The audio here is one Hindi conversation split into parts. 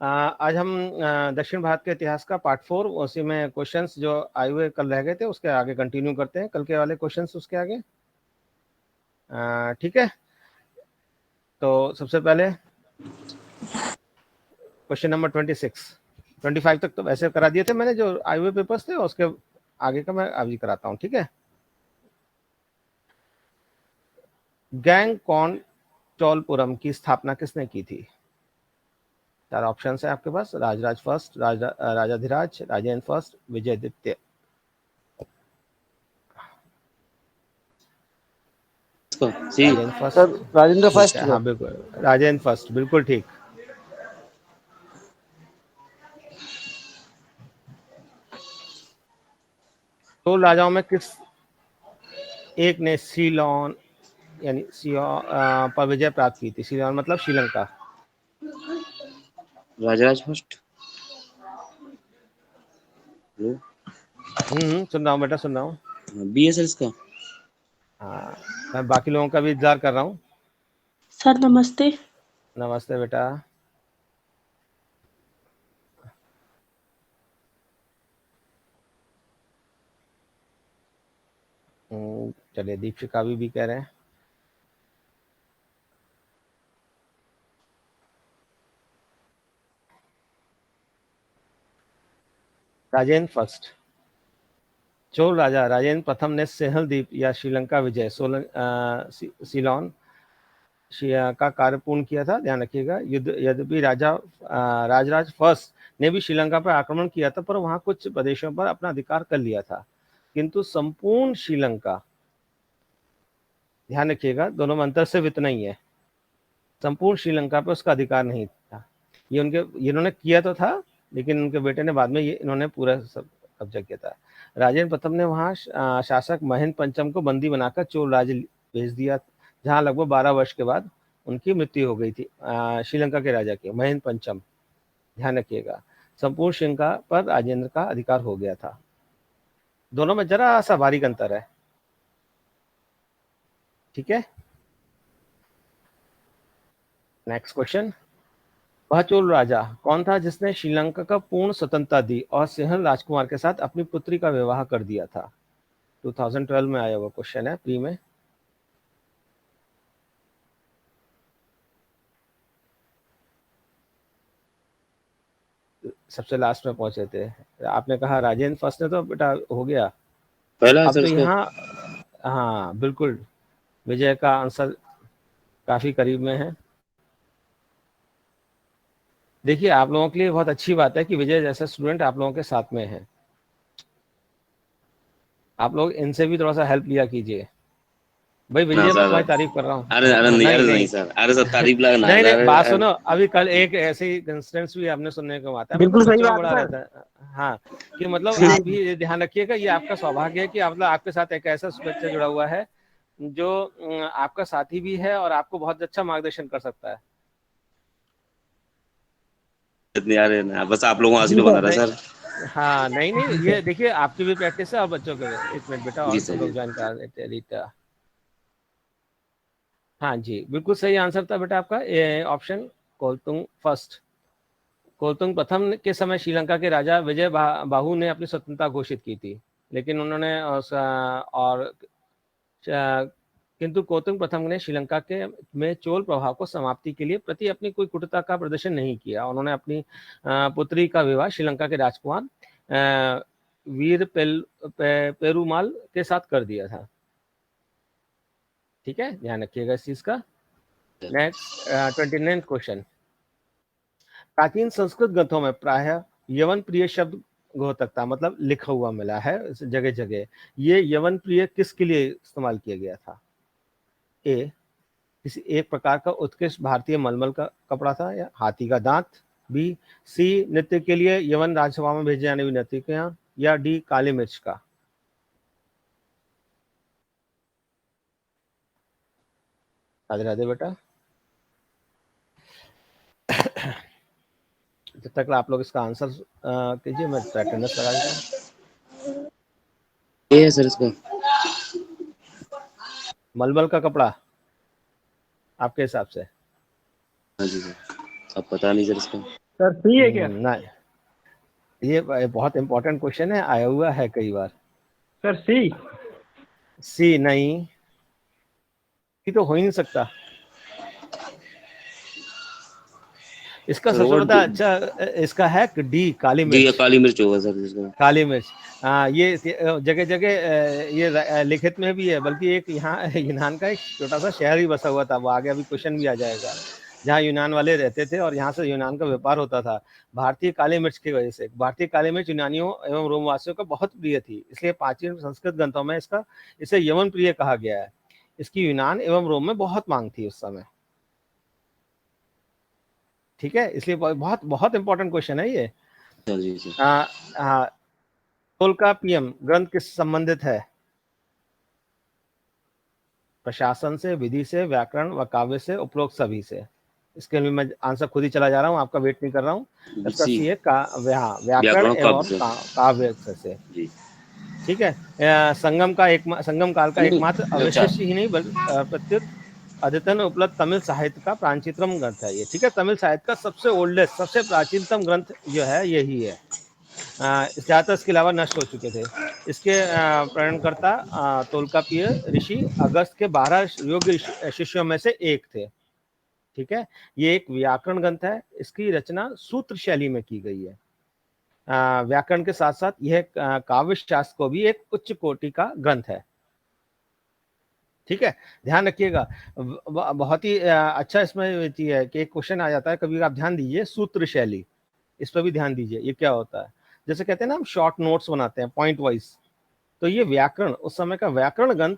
आज हम दक्षिण भारत के इतिहास का पार्ट 4, उसी में क्वेश्चंस जो आए हुए कल रह गए थे उसके आगे कंटिन्यू करते हैं, कल के वाले क्वेश्चंस उसके आगे। ठीक है, तो सबसे पहले क्वेश्चन नंबर 25 तक तो वैसे करा दिए थे मैंने, जो आए हुए पेपर्स थे, उसके आगे का मैं अभी कराता हूँ। ठीक है, गैंगकॉन चोलपुरम की स्थापना किसने की थी? 4 ऑप्शन है आपके पास। Rajaraja first, Rajadhiraja, Rajendra first, Vijayaditya. Rajendra first. Sir Rajendra ठीक फर्स्ट है, को। हाँ बिल्कुल, राजेंद्र फर्स्ट, बिल्कुल ठीक। तो राजाओं में किस एक ने सीलोन यानी पर विजय प्राप्त की थी? सीलोन मतलब श्रीलंका। राजराज फर्स्ट। सुन रहा हूँ बेटा, सुन रहा हूँ। BSS का। हाँ, मैं बाकी लोगों का भी इंतजार कर रहा हूँ। सर नमस्ते। नमस्ते बेटा। चलिए, दीक्षिका भी कह रहे हैं। राजेंद्र फर्स्ट। चोल राजा राजेंद्र प्रथम ने सिंहल द्वीप या श्रीलंका विजय सीलोन का कार्य पूर्ण किया था, ध्यान रखिएगा। यद्यपि राजराज फर्स्ट ने भी श्रीलंका पर आक्रमण किया था, पर वहां कुछ प्रदेशों पर अपना अधिकार कर लिया था, किंतु संपूर्ण श्रीलंका, ध्यान रखिएगा, दोनों में अंतर सिर्फ इतना ही है, संपूर्ण श्रीलंका पर उसका अधिकार नहीं था। ये इन्होंने किया तो था, लेकिन उनके बेटे ने बाद में इन्होंने पूरा सब कब्जा किया था। राजेंद्र प्रथम ने वहां शासक महेंद्र पंचम को बंदी बनाकर चोल राज्य भेज दिया, जहां लगभग 12 वर्ष के बाद उनकी मृत्यु हो गई थी। श्रीलंका के राजा की, महेंद्र पंचम, ध्यान रखिएगा। संपूर्ण श्रीलंका पर राजेंद्र का अधिकार हो गया था। दोनों में जरा सा बारीक अंतर है। ठीक है, नेक्स्ट क्वेश्चन। वह चोल राजा कौन था जिसने श्रीलंका का पूर्ण स्वतंत्रता दी और सिंहल राजकुमार के साथ अपनी पुत्री का विवाह कर दिया था? 2012 में आया हुआ क्वेश्चन है, प्री में। सबसे लास्ट में पहुंचे थे। आपने कहा राजेंद्र फर्स्ट ने, तो बेटा हो गया पहला अब आंसर तो इसका। यहाँ। हाँ बिल्कुल, विजय का आंसर काफी करीब में है। देखिए, आप लोगों के लिए बहुत अच्छी बात है कि विजय जैसा स्टूडेंट आप लोगों के साथ में है। आप लोग इनसे भी थोड़ा सा हेल्प लिया कीजिए। भाई ना विजय, मैं सर। तुम्हारी तारीफ कर रहा हूँ। अरे अरे नहीं, नहीं अरे नहीं नहीं सर, अरे सर तारीफ लगना है नहीं नहीं, बात सर। सुनो। अभी कल एक ऐसे इंसिडेंट्स भी आपने सुनने को आता है, मतलब बिल्कुल सही बच्चों में बात बड़ा है रहता है। हाँ, कि मतलब सर। आप भी ध्यान रखिएगा, ये आपका सौभाग्य है कि मतलब आपके साथ एक ऐसा बच्चा जुड़ा हुआ है जो आपका साथी भी है और आपको बहुत अच्छा मार्गदर्शन कर सकता है। इतनी अरे ना, बस आप लोगों का जी आशीर्वाद बना सर। रहा नहीं, सर। हाँ नहीं नहीं, ये देखिए आपकी भी प्रैक्टिस है और बच्चों के भी। एक मिनट बेटा, जी और सर सब जी। लोग ज्वाइन कर लेते रीता। हाँ जी, बिल्कुल सही आंसर था बेटा आपका, ये ऑप्शन कोलतुंग फर्स्ट। कोलतुंग प्रथम के समय श्रीलंका के राजा विजय बाहु ने अपनी स्वतंत्रता घोषित की थी, लेकिन उन्होंने किंतु कोलतुंग प्रथम ने श्रीलंका के में चोल प्रभाव को समाप्ति के लिए प्रति अपनी कोई कुटुता का प्रदर्शन नहीं किया। उन्होंने अपनी पुत्री का विवाह श्रीलंका के राजकुमार वीर पेरुमाल के साथ कर दिया था। ठीक है, ध्यान रखिएगा इस चीज का। Next 29 question. प्राचीन संस्कृत ग्रंथों में प्रायः यवन प्रिय शब्द घोतकता मतलब लिखा हुआ मिला है जगह जगह। ये यवन प्रिय किसके लिए इस्तेमाल किया गया था? ए, किसी एक प्रकार का उत्कृष्ट भारतीय मलमल का कपड़ा था, या हाथी का दांत। बी, सी, नृत्य के लिए यवन राजसभा में भेजे जाने वाली नर्तकियां। या डी, काली मिर्च का। राधे राधे बेटा। जब तक आप लोग इसका आंसर कीजिए, मैं अटेंडेंस लगा देता हूँ। ये है सर इसका। मलमल का कपड़ा आपके हिसाब से? हाँ जी सर, अब पता नहीं सर इसका। सर सी है क्या? ना, ये बहुत इंपॉर्टेंट क्वेश्चन है, आया हुआ है कई बार। सर सी। सी नहीं, सी तो हो ही नहीं सकता। इसका सर सबसे वो बड़ा अच्छा इसका है डी, काली डी मिर्च। काली मिर्च होगा सर इसका। काली मिर्च, हाँ, ये जगह जगह ये लिखित में भी है, बल्कि एक यहाँ यूनान का एक छोटा सा शहर ही बसा हुआ था, वो आगे अभी क्वेश्चन भी आ जाएगा, जहाँ यूनान वाले रहते थे और यहाँ से यूनान का व्यापार होता था। भारतीय काली मिर्च की वजह से, भारतीय काली मिर्च यूनानियों एवं रोमवासियों का बहुत प्रिय थी, इसलिए प्राचीन संस्कृत ग्रंथों में इसे यवन प्रिय कहा गया है। इसकी यूनान एवं रोम में बहुत मांग थी उस समय। ठीक है, इसलिए बहुत बहुत इंपॉर्टेंट क्वेश्चन है ये। सर जी सर। तोल्कापियम ग्रंथ किस संबंधित है? प्रशासन से, विधि से, व्याकरण व काव्य से, उपरोक्त सभी से। इसके लिए मैं आंसर खुद ही चला जा रहा हूँ, आपका वेट नहीं कर रहा हूँ। इसका सी। सी है व्याकरण व्याकरण और काव्य काव्य से। जी। ठीक है। संगम काल का एकमात्र अवशेष ही नहीं बल्कि प्रत्युत अद्यतन उपलब्ध तमिल साहित्य का प्राचीनतम ग्रंथ है ये। ठीक है, तमिल साहित्य का सबसे ओल्डेस्ट, सबसे प्राचीनतम ग्रंथ जो है यही है। ज्यादातर इसके अलावा नष्ट हो चुके थे। इसके प्रणयनकर्ता तोल्काप्पिय ऋषि अगस्त के 12 योग्य शिष्यों में से एक थे। ठीक है, ये एक व्याकरण ग्रंथ है, इसकी रचना सूत्र शैली में की गई है। व्याकरण के साथ साथ यह काव्य शास्त्र को भी एक उच्च कोटि का ग्रंथ है। ठीक है, ध्यान रखिएगा, बहुत ही अच्छा इसमें चीज है कि एक क्वेश्चन आ जाता है कभी, आप ध्यान दीजिए, सूत्र शैली, इस पर भी ध्यान दीजिए। ये क्या होता है? जैसे कहते हैं ना हम शॉर्ट नोट्स बनाते हैं पॉइंट वाइज, तो ये व्याकरण, उस समय का व्याकरण ग्रंथ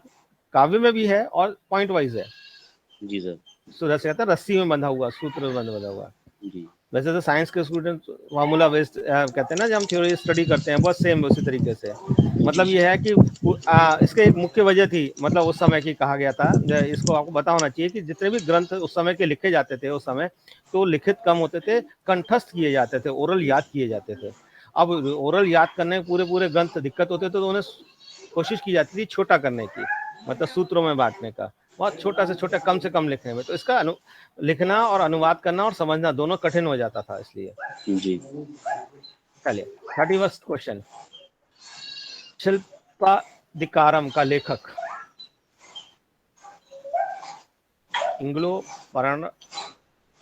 काव्य में भी है और पॉइंट वाइज है। जी सर। तो जैसे कहता है रस्सी में बंधा हुआ, सूत्र में बंधा हुआ। जी। वैसे तो साइंस के स्टूडेंट फार्मूला बेस्ड कहते हैं ना, जब हम थ्योरी स्टडी करते हैं, बहुत सेम उसी तरीके से। मतलब ये है कि इसके एक मुख्य वजह थी, मतलब उस समय की कहा गया था, इसको आपको पता होना चाहिए कि जितने भी ग्रंथ उस समय के लिखे जाते थे उस समय, तो लिखित कम होते थे, कंठस्थ किए जाते थे, ओरल याद किए जाते थे। अब ओरल याद करने पूरे पूरे ग्रंथ दिक्कत होते थे, तो उन्हें कोशिश की जाती थी छोटा करने की, मतलब सूत्रों में बांटने का, बहुत छोटा से छोटा, कम से कम लिखने में। तो इसका लिखना और अनुवाद करना और समझना दोनों कठिन हो जाता था, इसलिए। जी। चलिए 31st क्वेश्चन, शिल्पाधिकारम का लेखक? इंग्लो,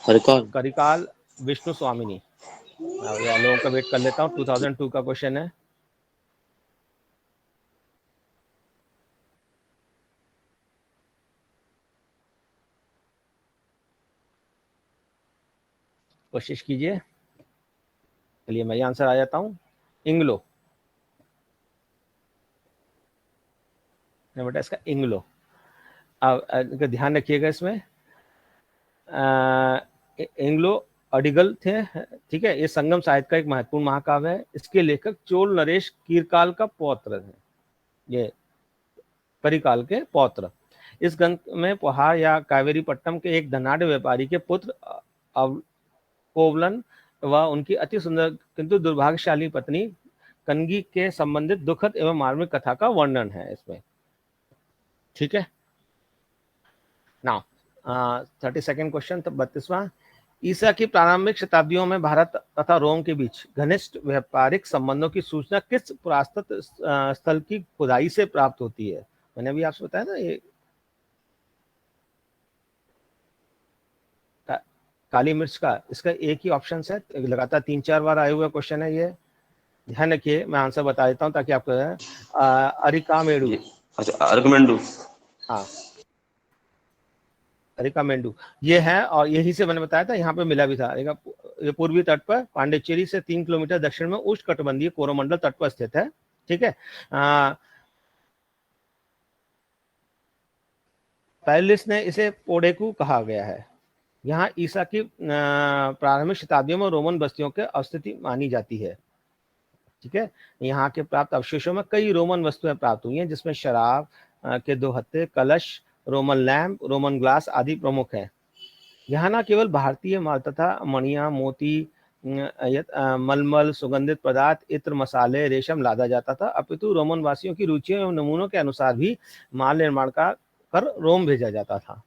करिकाल, विष्णु स्वामिनी। लोगों का वेट कर लेता हूँ, 2002 का क्वेश्चन है। कोशिश कीजिए। चलिए मैं आंसर आ जाता हूँ, इंग्लो। बेटा इसका इंग्लो। अब ध्यान रखिएगा इसमें, इंग्लो अडिगल थे। ठीक है, ये संगम साहित्य का एक महत्वपूर्ण महाकाव्य है। इसके लेखक चोल नरेश कीरकाल का पौत्र है, ये करिकाल के पौत्र। इस ग्रंथ में पहाड़ या कावेरीपट्टनम के एक धनाढ़ व्यापारी के पुत्र कोवलन व उनकी अति सुंदर किंतु दुर्भाग्यशाली पत्नी कनगी के संबंधित दुखद एवं मार्मिक कथा का वर्णन है इसमें। ठीक है, नाउ 32nd क्वेश्चन, तो 32वां, ईसा की प्रारंभिक शताब्दियों में भारत तथा रोम के बीच घनिष्ठ व्यापारिक संबंधों की सूचना किस पुरातत्व स्थल की खुदाई से प्राप्त होती है? मैंने अभी आपसे बताया ना, ये काली मिर्च का, इसका एक ही ऑप्शन है, लगातार 3-4 बार आए हुए क्वेश्चन है ये। ध्यान रखिए, मैं आंसर बता देता हूँ ताकि आपको अरिकामेडू। अच्छा, अरकमेंडू। हाँ, अरिकामेंडू ये है, और यही से मैंने बताया था, यहाँ पे मिला भी था। ये पूर्वी तट पर पांडिचेरी से 3 किलोमीटर दक्षिण में उष्णकटिबंधीय कोरोमंडल तट पर स्थित है। ठीक है, पैलिस ने इसे पोडेकू कहा गया है। यहाँ ईसा की प्रारंभिक शताब्दियों में रोमन बस्तियों के अस्तित्व मानी जाती है। ठीक है, यहाँ के प्राप्त अवशेषों में कई रोमन वस्तुएं प्राप्त हुई हैं, जिसमें शराब के 2 हत्थे, कलश, रोमन लैंप, रोमन ग्लास आदि प्रमुख हैं। यहाँ न केवल भारतीय माल तथा मणिया, मोती, मलमल, सुगंधित पदार्थ, इत्र, मसाले, रेशम लादा जाता था, अपितु रोमन वासियों की रुचियों एवं नमूनों के अनुसार भी माल निर्माण का कर रोम भेजा जाता था।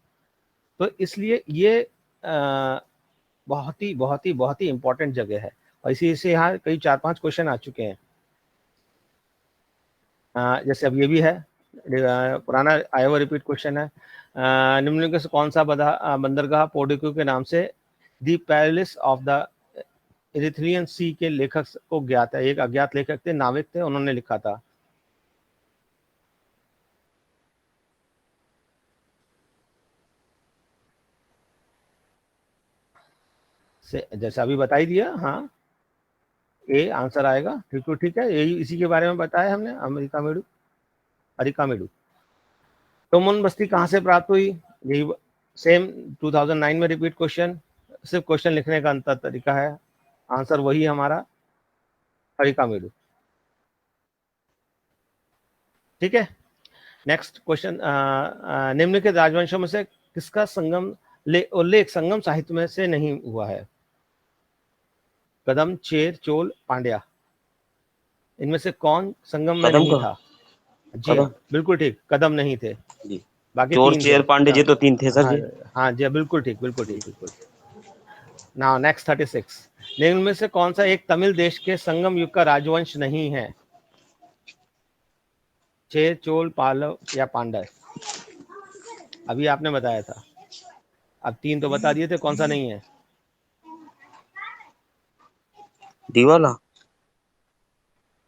तो इसलिए ये बहुत ही इंपॉर्टेंट जगह है, और इसी से यहाँ कई 4-5 क्वेश्चन आ चुके हैं। जैसे अब ये भी है, पुराना आया हुआ रिपीट क्वेश्चन है। निम्नलिखित से कौन सा बंदरगाह पोर्टुगल के नाम से दी पैलेस ऑफ द इरिथ्रियन सी के लेखक को ज्ञात है? एक अज्ञात लेखक थे, नाविक थे, उन्होंने लिखा था। जैसा अभी बता ही दिया। हाँ, ए आंसर आएगा। ठीक है, यही इसी के बारे में बताया हमने, अरिकामेडू। टोमन बस्ती कहाँ से प्राप्त हुई? यही सेम 2009 में रिपीट क्वेश्चन, सिर्फ क्वेश्चन लिखने का अंतर तरीका है। आंसर वही हमारा अरिकामेडू। ठीक है, नेक्स्ट क्वेश्चन। निम्नलिखित राजवंशों में से किसका संगम उल्लेख संगम साहित्य में से नहीं हुआ है? कदम, चेर, चोल, पांड्या। इनमें से कौन संगम में नहीं था? जी हाँ, बिल्कुल ठीक, कदम नहीं थे। बाकी चोर, तीन चेर, पांडे जी तो 3 थे सर जी। हाँ जी, बिल्कुल ठीक। Now next 36। निम्न में से कौन सा एक तमिल देश के संगम युग का राजवंश नहीं है? चेर, चोल, पालव या पांड्य? अभी आपने बताया था, अब 3 तो बता दिए थे, कौन सा नहीं है? दीवाला।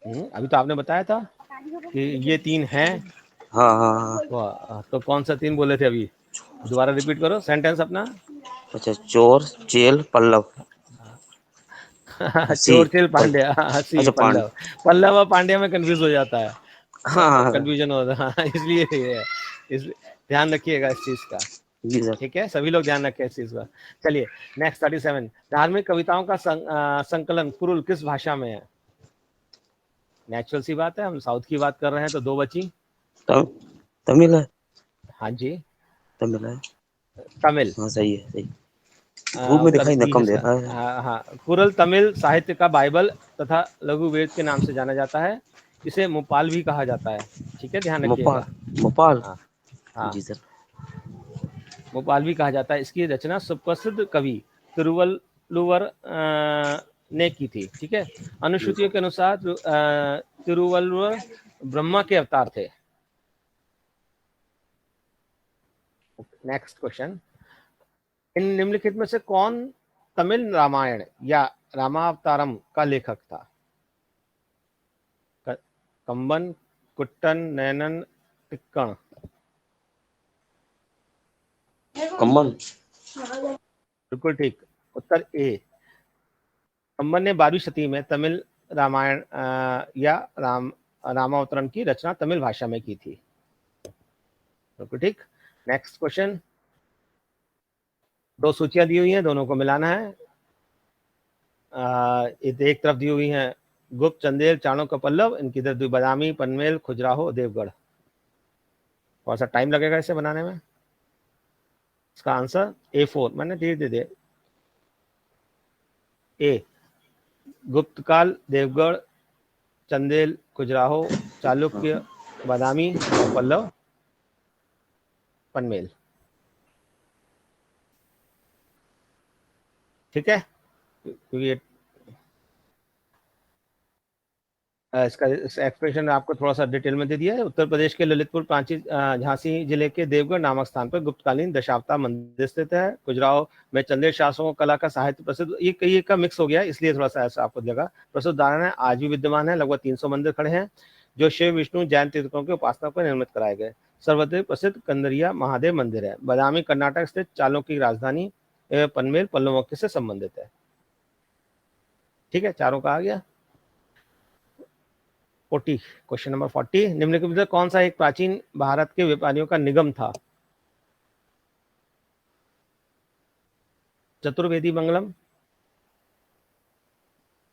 अभी तो आपने बताया था कि ये 3 हैं। हाँ। तो कौन सा 3 बोले थे अभी? दोबारा रिपीट करो सेंटेंस अपना। अच्छा, चोर, चेल, पल्लव। चोर, चेल, पांड्या। अच्छा, पल्लव और पांड्या में कंफ्यूज हो जाता है। हाँ, कंफ्यूजन होता है, इसलिए ध्यान रखिएगा इस चीज का। ठीक है, सभी लोग ध्यान रखें इस चीज का। चलिए नेक्स्ट 37। धार्मिक कविताओं का संकलन कुरुल किस भाषा में है? नेचुरल सी बात है, हम साउथ की बात कर रहे हैं तो 2 बची। तमिल है। हाँ जी, तमिल है। तमिल। हाँ, सही है, सही। ग्रुप में दिखाई न कम दे रहा है। हाँ, कुरल तमिल साहित्य का बाइबल तथा लघु वेद के नाम से जाना जाता है। इसे मुपाल भी कहा जाता है। ठीक है, ध्यान रखिएगा। मुपाल। हाँ जी सर। मुपाल भी कहा जाता है। इसकी रचना सुप्रसिद्ध कवि तिरुवल्लुवर ने की थी। ठीक है, अनुश्रुतियों के अनुसार तिरुवल्लुवर ब्रह्मा के अवतार थे। Next question. इन निम्नलिखित में से कौन तमिल रामायण या रामावतारम का लेखक था? कंबन, कुट्टन, नैनन, तिक्कण? कंबन। बिल्कुल ठीक, उत्तर ए। कंबन ने 12वीं शती में तमिल रामायण या रामावतरण की रचना तमिल भाषा में की थी। बिल्कुल ठीक। Next question. 2 सूचियां दी हुई हैं, दोनों को मिलाना है। एक तरफ दी हुई है गुप्त, चंदेल, चाणक्य, पल्लव। इनकी इधर बदामी, पनमेल, खजुराहो, देवगढ़। थोड़ा सा टाइम लगेगा इसे बनाने में। इसका आंसर A4, मैंने दे दे ए। गुप्त काल, देवगढ़, चंदेल, खजुराहो, चालुक्य, बादामी और पल्लव, पनमेल। ठीक है, क्योंकि इसका एक्सप्रेशन आपको थोड़ा सा डिटेल में दे दिया है। उत्तर प्रदेश के ललितपुर प्रांची झांसी जिले के देवगढ़ नामक स्थान पर गुप्तकालीन दशावतार मंदिर स्थित है। खजुराहो में चंदेल शासकों कला का साहित्य प्रसिद्ध, ये कई का मिक्स हो गया, इसलिए थोड़ा सा ऐसा आपको लगा। प्रसिद्ध उदाहरण है, आज भी विद्यमान है। लगभग 300 मंदिर खड़े हैं जो शिव, विष्णु, जैन तीर्थकों की उपासना पर निर्मित कराए गए। सर्वाधिक प्रसिद्ध कंदरिया महादेव मंदिर है। बादामी कर्नाटक स्थित चालों की राजधानी। पनमेल पल्लवों से संबंधित है। ठीक है, चारों का आ गया। 40, क्वेश्चन नंबर 40। निम्नलिखित में से कौन सा एक प्राचीन भारत के व्यापारियों का निगम था? चतुर्वेदी मंगलम,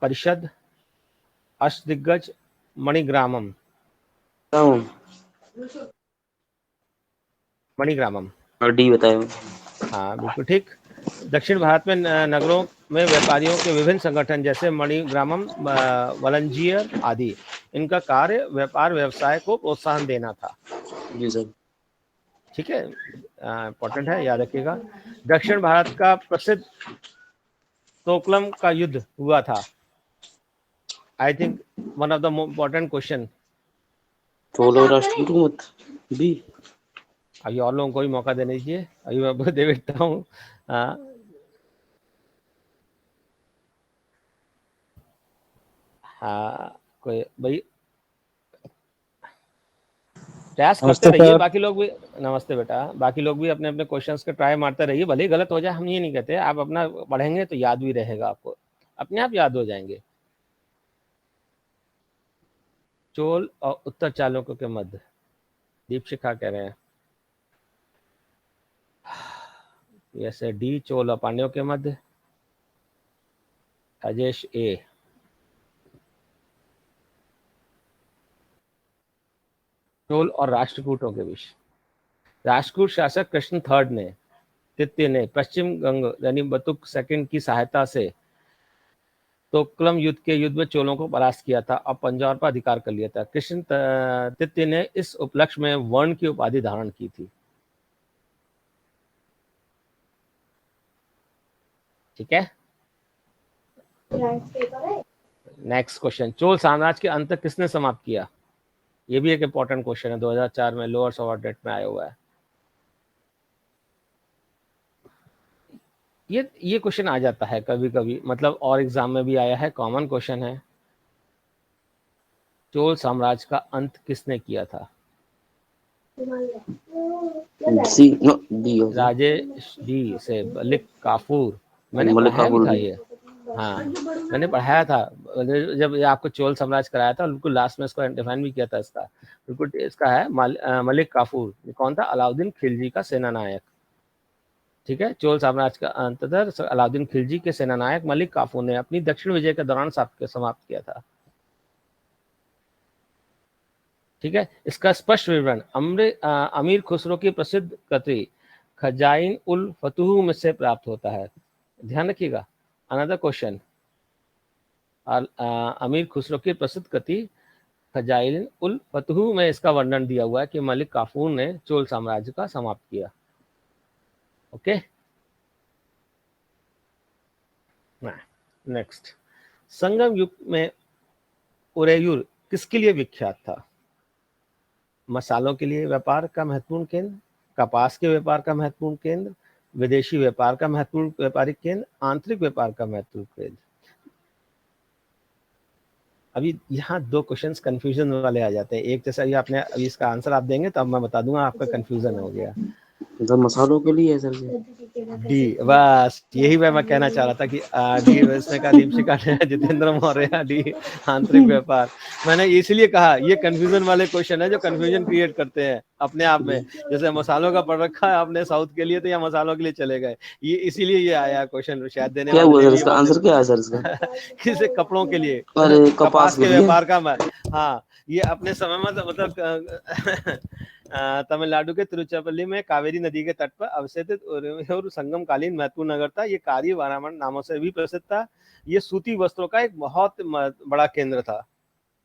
परिषद, अष्टदिग्गज, मणिग्रामम? मणिग्रामम। डी बताए। हाँ बिल्कुल ठीक। दक्षिण भारत में नगरों में व्यापारियों के विभिन्न संगठन जैसे मणिग्रामम, वलंजियर आदि, इनका कार्य व्यापार व्यवसाय को प्रोत्साहन देना था। जी सर। ठीक है, इंपॉर्टेंट है, याद रखिएगा। दक्षिण भारत का प्रसिद्ध तोकलम का युद्ध हुआ था? I think one of the important question. Chola और राष्ट्रकूट मत बी। अभी और लोगों को भी मौका देने दीजिए, अभी मैं दे बैठता हूँ। हाँ, कोई भाई प्रयास करते रहिए, बाकी लोग भी। नमस्ते बेटा, बाकी लोग भी अपने अपने क्वेश्चंस के ट्राई मारते रहिए, भले ही गलत हो जाए, हम ये नहीं कहते। आप अपना पढ़ेंगे तो याद भी रहेगा, आपको अपने आप याद हो जाएंगे। चोल और उत्तर चालुक्यों के मध्य, दीपशिखा कह रहे हैं जैसे डी, चोल और पांड्यों के मध्य। राजेश ए, चोल और राष्ट्रकूटों के बीच। राष्ट्रकूट शासक कृष्ण थर्ड ने, तृतीय ने पश्चिम गंग यानी बतुक सेकंड की सहायता से तोकलम युद्ध में चोलों को परास्त किया था और पंजाब पर अधिकार कर लिया था। कृष्ण तृतीय ने इस उपलक्ष्य में वर्ण की उपाधि धारण की थी। ठीक है, नेक्स्ट क्वेश्चन, चोल साम्राज्य के अंत किसने समाप्त किया? ये भी एक इंपॉर्टेंट क्वेश्चन है, 2004 में लोअर सॉवर्डेट में आया हुआ है। ये क्वेश्चन आ जाता है कभी कभी, मतलब और एग्जाम में भी आया है, कॉमन क्वेश्चन है। चोल साम्राज्य का अंत किसने किया था? सी नो डी हो गया। राजेश डी से मलिक काफूर। मैंने पढ़ाया भी था ये, हाँ मैंने पढ़ाया था जब ये आपको चोल साम्राज्य कराया था, बिल्कुल लास्ट में इसको डिफाइन भी किया था। इसका बिल्कुल इसका है मलिक काफूर। कौन था? अलाउद्दीन खिलजी का सेना नायक। ठीक है, चोल साम्राज्य का अंततः अलाउद्दीन खिलजी के सेना नायक मलिक काफूर ने अपनी दक्षिण विजय के दौरान समाप्त किया था। ठीक है, इसका स्पष्ट विवरण अमीर खुसरो की प्रसिद्ध कृति खजाइन उल फतूह में से प्राप्त होता है। ध्यान रखिएगा, अनदर क्वेश्चन, अमीर खुसरो की प्रसिद्ध कृति खजाइन उल फतूह में इसका वर्णन दिया हुआ है कि मलिक काफूर ने चोल साम्राज्य का समाप्त किया। ओके, नेक्स्ट, संगम युग में उरेयूर किसके लिए विख्यात था? मसालों के लिए व्यापार का महत्वपूर्ण केंद्र, कपास के व्यापार का महत्वपूर्ण केंद्र, विदेशी व्यापार का महत्वपूर्ण व्यापारिक केंद्र, आंतरिक व्यापार का महत्वपूर्ण केंद्र। अभी यहाँ दो क्वेश्चंस कंफ्यूजन वाले आ जाते हैं। एक जैसा ये आपने अभी इसका आंसर आप देंगे तो अब मैं बता दूंगा, आपका कंफ्यूजन हो गया। तो मसालों के लिए है सर जी। डी, बस यही मैं कहना चाह रहा था कि डी इसमें का दीपशिखा ने, जितेंद्र मौर्य डी, आंतरिक व्यापार। मैंने इसलिए कहा ये कंफ्यूजन वाले क्वेश्चन है जो कंफ्यूजन क्रिएट करते हैं अपने आप में। जैसे मसालों का पढ़ रखा है आपने साउथ के लिए, तो या मसालों के लिए चले गए, ये इसीलिए ये आया क्वेश्चन शायद देने क्या वाले हुआ ने सर? भी इसका आंसर क्या है सर इसका? किसे कपड़ों के लिए, अरे कपास के के लिए। व्यापार का। हाँ, ये अपने समय में मतलब तमिलनाडु के तिरुचिरापल्ली में कावेरी नदी के तट पर अवस्थित और संगम कालीन महत्वपूर्ण नगर था। ये कार्य वारामण नामों से भी प्रसिद्ध था। ये सूती वस्त्रों का एक बहुत बड़ा केंद्र था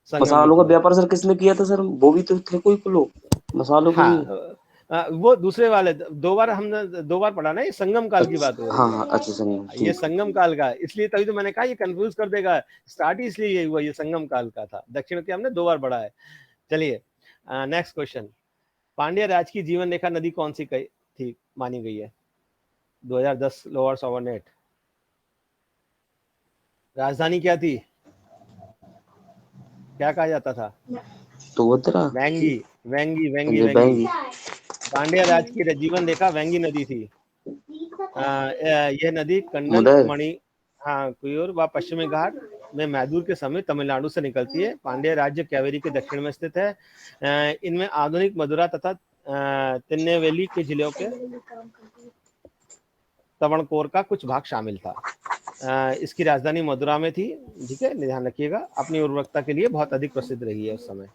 संगम मसालों युग का में। व्यापार सर किसने किया था सर? वो भी तो थे कोई लोग मसालों के लिए। हाँ, वो दूसरे वाले हमने दो बार पढ़ा ना, ये संगम काल की बात हो रही है। हाँ अच्छा संगम, ये संगम काल का, इसलिए तभी तो मैंने कहा ये कंफ्यूज कर देगा। स्टार्ट ही इसलिए ये हुआ, ये संगम काल का था। दक्षिण के हमने दो बार पढ़ा है। चलिए नेक्स्ट क्वेश्चन, पांड्य राज की जीवन रेखा नदी कौन सी थी मानी गई है? 2010 लोअर सॉवर्नेट। राजधानी क्या थी? क्या कहा जाता था? तो वोद्रा वेंगी, वेंगी, वेंगी, वेंगी। पांड्य राज की जीवन रेखा वेंगी नदी थी। यह नदी कंडन मणि, हाँ, कुयूर व पश्चिमी घाट में मैदूर के समीप तमिलनाडु से निकलती है। पांड्य राज्य कावेरी के दक्षिण में स्थित है। इनमें आधुनिक मदुरा तथा तिरुनेलवेली के जिलों के तवणकोर का कुछ भाग शामिल था। इसकी राजधानी मदुरा में थी। ठीक है, ध्यान रखिएगा, अपनी उर्वरकता के लिए बहुत अधिक प्रसिद्ध रही है उस समय।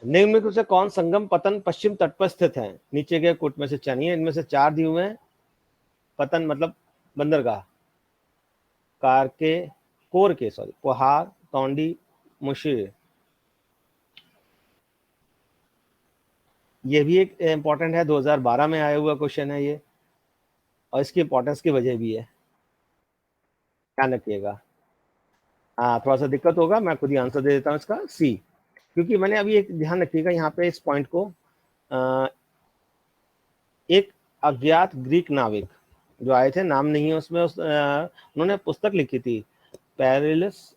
निम्न में से कौन संगम पतन पश्चिम तट पर स्थित है? नीचे के कूट में से चनिए, इनमें से 4 द्वीप हैं। पतन मतलब बंदरगाह, पोहार, तौंडी, मुशीर। ये भी एक इम्पोर्टेंट है, 2012 में आया हुआ क्वेश्चन है ये, और इसकी इम्पोर्टेंस की वजह भी है, ध्यान रखिएगा। हाँ, थोड़ा सा दिक्कत होगा, मैं खुद ही आंसर दे देता हूँ इसका, सी। क्योंकि मैंने अभी एक ध्यान रखिएगा यहाँ पे इस पॉइंट को, एक अज्ञात ग्रीक नाविक जो आए थे, नाम नहीं है उसमें, उन्होंने पुस्तक लिखी थी, पेरिलस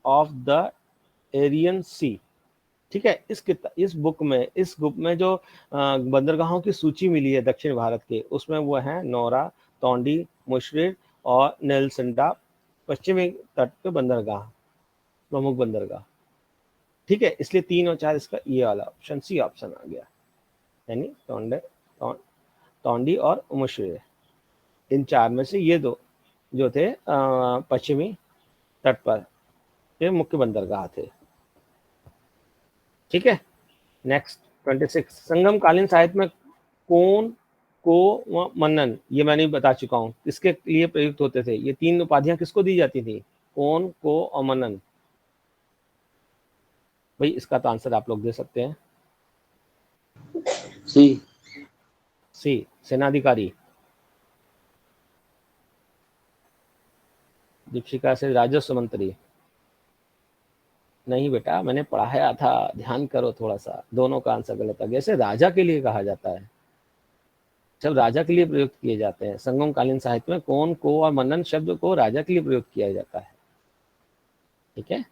ऑफ द एरियन सी। ठीक है, इस बुक में जो बंदरगाहों की सूची मिली है दक्षिण भारत के, उसमें वो है नौरा, तौंडी, मुशरिर और नेल्संडा, पश्चिमी तट पे बंदरगाह, प्रमुख बंदरगाह। ठीक है, इसलिए 3 और 4 इसका ये वाला ऑप्शन, सी ऑप्शन आ गया, यानी तौंडी और मुशरिर। इन 4 में से ये 2 जो थे पश्चिमी तट पर ये मुख्य बंदरगाह थे। ठीक है, नेक्स्ट 26, संगम कालीन साहित्य में कौन, को व मनन, ये मैंने बता चुका हूँ किसके लिए प्रयुक्त होते थे। ये 3 उपाधियां किसको दी जाती थी, कौन, को और मनन। भाई इसका तो आंसर आप लोग दे सकते हैं, सी। सी, सेनाधिकारी। दीपिका से राजस्व मंत्री। नहीं बेटा, मैंने पढ़ाया था, ध्यान करो थोड़ा सा, दोनों का आंसर गलत आ गया। इसे राजा के लिए कहा जाता है, जब राजा के लिए प्रयुक्त किए जाते हैं। संगम कालीन साहित्य में कौन, को और मनन शब्द को राजा के लिए प्रयुक्त किया जाता है। ठीक है,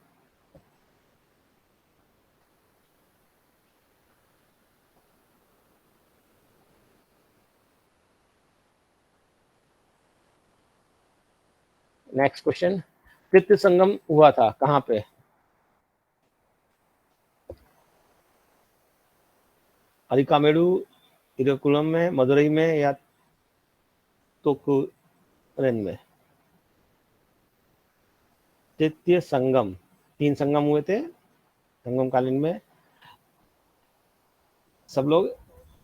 नेक्स्ट क्वेश्चन, तृतीय संगम हुआ था कहाँ पे? अरिकामेडु, इरकुलम में, मदुरई में या तोकुरेन में? तृतीय संगम, 3 संगम हुए थे संगम कालीन में। सब लोग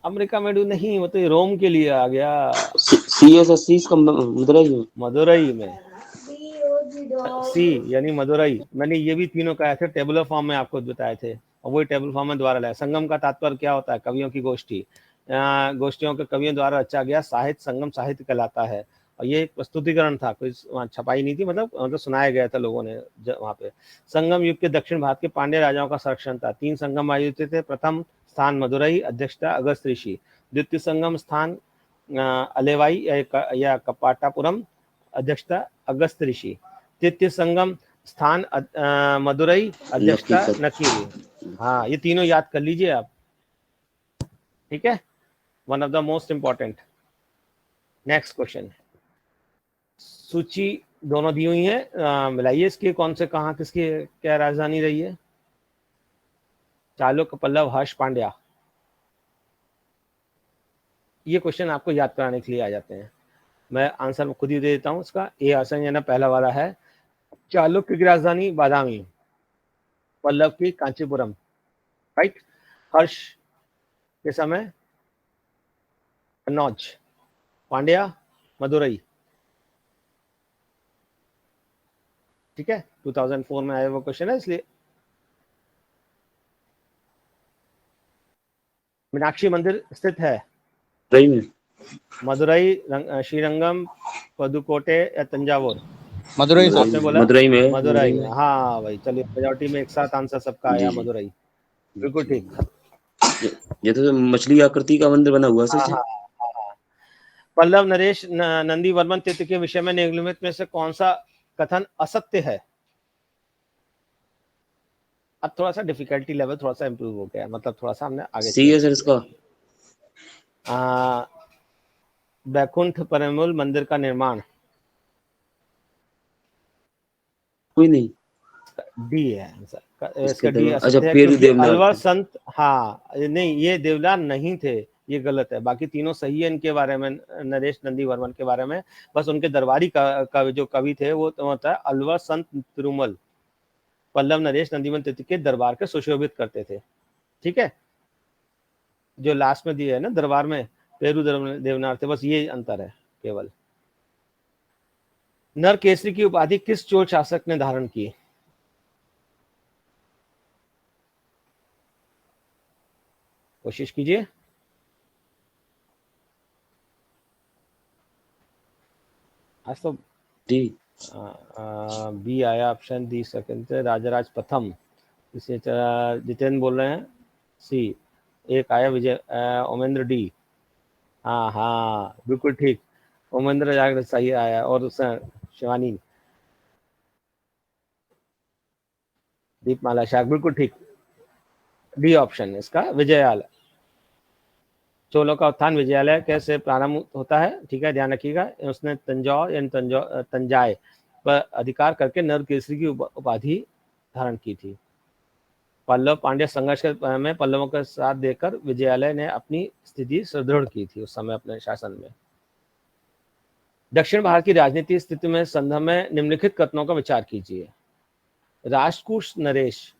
अमेरिका में नहीं, वो तो रोम के लिए आ गया, CSSC इसका मदुरई में, सी यानी मदुरई। मैंने ये भी तीनों कहे थे, टेबुलर फॉर्म में आपको बताए थे, और वही टेबल फॉर्म में द्वारा लाया। संगम का तात्पर्य क्या होता है? कवियों की गोष्ठी, गोष्ठियों के कवियों द्वारा रचा गया साहित्य संगम साहित्य कहलाता है। और ये एक प्रस्तुतिकरण था, कोई छपाई नहीं थी, मतलब सुनाया गया था लोगों ने वहाँ पे। संगम युग के दक्षिण भारत के पांड्य राजाओं का संरक्षण था। 3 संगम आयोजित थे। प्रथम स्थान मदुरई, अध्यक्षता अगस्त ऋषि। द्वितीय संगम स्थान अलेवाई या कपाटापुरम, अध्यक्षता अगस्त ऋषि। तृतीय संगम स्थान मदुरई, अध्यक्षता नकीली। हाँ, ये तीनों याद कर लीजिए आप। ठीक है, one of the most important. Next question, सूची दोनों दी हुई है, मिलाइए इसके, कौन से कहाँ किसकी क्या राजधानी रही है? चालुक्य, पल्लव, हर्ष, पांड्या। ये क्वेश्चन आपको याद कराने के लिए आ जाते हैं। मैं आंसर खुद ही दे देता हूँ इसका। ए आसन यानी पहला वाला है, चालुक्य की राजधानी बादामी, पल्लव की कांचीपुरम, राइट। हर्ष के समय कन्नौज, पांड्या मदुरई। ठीक है, 2004 में आया वो क्वेश्चन है, इसलिए। मीनाक्षी मंदिर स्थित है मदुरई, श्रीरंगम, पदुकोटे या तंजावुर? मदुरई से। आपने बोला मदुरई में। मदुरई में। हाँ भाई, चलिए, मेजोरिटी में एक साथ आंसर सबका आया, जी। मदुरई। बिल्कुल ठीक। ये तो मछली आकृति का मंदिर बना हुआ है। हाँ, हाँ। पल्लव नरेश नंदी वर्मन तीर्थ के विषय में निम्नलिखित में से कौन सा कथन असत्य है? अब थोड़ा सा डिफिकल्टी लेवल थोड़ा सा इंप्रूव हो गया, मतलब थोड़ा सा हमने आगे सी है सर इसका। बैकुंठ परिमल मंदिर का निर्माण, कोई नहीं, डी है आंसर इसका। डी अच्छा, असत्य है पेरू क्योंकि देवनाथ अलवर थे। संत, हाँ नहीं, ये देवलाल नहीं थे, ये गलत है। बाकी तीनों सही है इनके बारे में, नरेश नंदी वर्मन के बारे में। बस उनके दरबारी जो कवि थे वो होता है अलवर संत तिरुमल। पल्लव नरेश नंदीवन तीर्थ के दरबार के सुशोभित करते थे। ठीक है, जो लास्ट में दिया है ना दरबार में, पेरू देवनाथ थे, बस ये अंतर है केवल। नर केसरी की उपाधि किस चोल शासक ने धारण की? कोशिश कीजिए। आज तो डी। बी आया ऑप्शन, डी सेकंड से राजराज प्रथम। इसे जितेंद्र बोल रहे हैं सी। एक आया विजय ओमेंद्र डी। हाँ हाँ बिल्कुल ठीक, ओमेंद्र जागृत सही आया। और शिवानी दीपमाला शाह बिल्कुल ठीक, डी ऑप्शन इसका विजयालय। चोलों का उत्थान विजयालय कैसे प्रारंभ होता है, ठीक है, ध्यान रखिएगा। उसने तंजाय पर अधिकार करके नर केसरी की उपाधि धारण की थी। पल्लव पांड्य संघर्ष में पल्लवों का साथ देकर विजयालय ने अपनी स्थिति सुदृढ़ की थी उस समय अपने शासन में। दक्षिण भारत की राजनीति स्थिति में संदर्भ में निम्नलिखित कथनों का विचार कीजिए। राष्ट्रकूट नरेश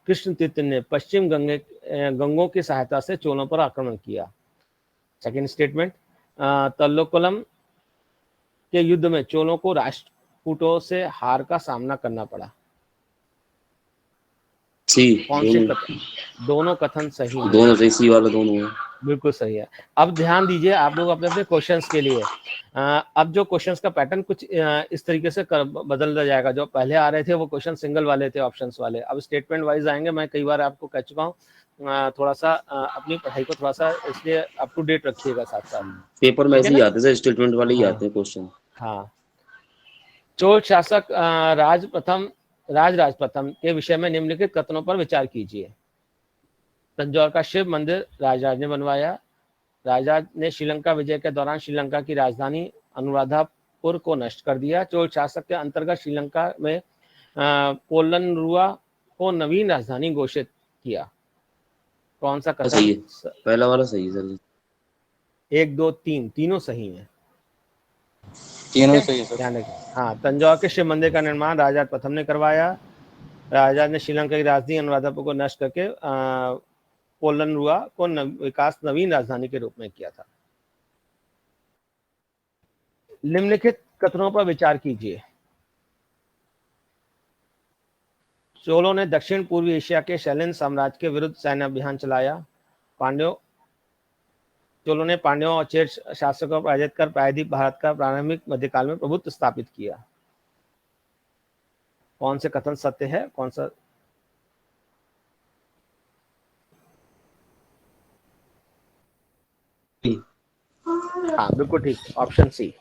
कृष्ण तीर्थ ने पश्चिम गंगों की सहायता से चोलों पर आक्रमण किया। सेकेंड स्टेटमेंट, तल्लोकुलम के युद्ध में चोलों को राष्ट्रकूटों से हार का सामना करना पड़ा। सी। कौन से कथन? दोनों कथन सही हैं। दोनों सही, सी वाला दोनों है। बिल्कुल सही है। अब ध्यान दीजिए आप लोग अपने अपने क्वेश्चंस के लिए। अब जो क्वेश्चंस का पैटर्न कुछ इस तरीके से बदल जाएगा। जो पहले आ रहे थे वो क्वेश्चन सिंगल वाले थे, ऑप्शंस वाले, अब स्टेटमेंट वाइज आएंगे। मैं कई बार आपको कह चुका हूँ, थोड़ा सा अपनी पढ़ाई को थोड़ा सा इसलिए अप टू डेट रखिएगा साथ साथ। पेपर में ऐसे ठीक ही है आते हैं, स्टेटमेंट वाले ही हाँ। आते हैं क्वेश्चन। हाँ, चोल शासक राज प्रथम के विषय में निम्नलिखित कथनों पर विचार कीजिए। तंजौर का शिव मंदिर राजराज ने बनवाया। राजराज ने श्रीलंका विजय के दौरान श्रीलंका की राजधानी अनुराधापुर को नष्ट कर दिया। चोल शासक के अंतर्गत श्रीलंका में पोलनरुआ को नवीन राजधानी घोषित किया। कौन सा कथन सही है? पहला वाला सही है सर। 1 2 3 तीनों सही हैं। तीनों सही है सर। ध्यान रखें। हाँ, तंजौर के शिव मंदिर का निर्माण राजा प्रथम ने करवाया। राजा ने श्रीलंका की राजधानी अनुराधापुर को नष्ट करके पोलनरुआ को नवीन राजधानी के रूप में किया था। निम्नलिखित कथनों पर विचार कीजिए। चोलों ने दक्षिण पूर्वी एशिया के शैलेंद्र साम्राज्य के विरुद्ध सैन्य अभियान चलाया। चोलों ने पांड्यों और चेर शासकों को पराजित कर प्रायद्वीप भारत का प्रारंभिक मध्यकाल में प्रभुत्व स्थापित किया। कौन से कथन सत्य है, कौन सा? हाँ बिल्कुल ठीक, ऑप्शन सी।